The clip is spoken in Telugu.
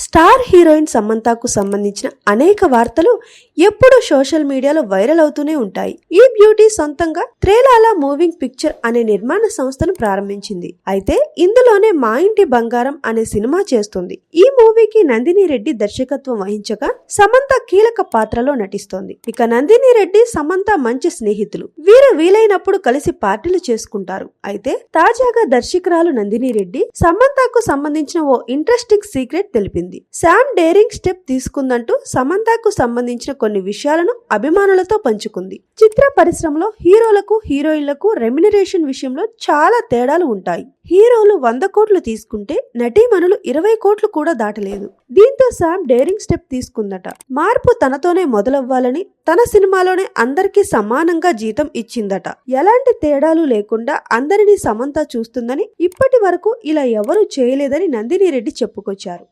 స్టార్ హీరోయిన్ సమంతకు సంబంధించిన అనేక వార్తలు ఎప్పుడూ సోషల్ మీడియాలో వైరల్ అవుతూనే ఉంటాయి. ఈ బ్యూటీ సొంతంగా త్రేలాలా మూవింగ్ పిక్చర్ అనే నిర్మాణ సంస్థను ప్రారంభించింది. అయితే ఇందులోనే మా ఇంటి బంగారం అనే సినిమా చేస్తుంది. ఈ మూవీకి నందిని రెడ్డి దర్శకత్వం వహించగా సమంత కీలక పాత్రలో నటిస్తోంది. ఇక నందిని రెడ్డి సమంత మంచి స్నేహితులు. వీరు వీలైనప్పుడు కలిసి పార్టీలు చేసుకుంటారు. అయితే తాజాగా దర్శకురాలు నందిని రెడ్డి సమంతకు సంబంధించిన ఓ ఇంట్రెస్టింగ్ సీక్రెట్ తెలిపింది. శామ్ డేరింగ్ స్టెప్ తీసుకుందంటూ సమంతకు సంబంధించిన కొన్ని విషయాలను అభిమానులతో పంచుకుంది. చిత్ర పరిశ్రమలో హీరోలకు హీరోయిన్లకు రెమ్యునరేషన్ విషయంలో చాలా తేడాలు ఉంటాయి. హీరోలు 100 కోట్లు తీసుకుంటే నటీమణులు 20 కోట్లు కూడా దాటలేదు. దీంతో శామ్ డేరింగ్ స్టెప్ తీసుకుందట. మార్పు తనతోనే మొదలవ్వాలని తన సినిమాలోనే అందరికీ సమానంగా జీతం ఇచ్చిందట. ఎలాంటి తేడాలు లేకుండా అందరినీ సమంత చూస్తుందని, ఇప్పటి వరకు ఇలా ఎవరూ చేయలేదని నందిని రెడ్డి చెప్పుకొచ్చారు.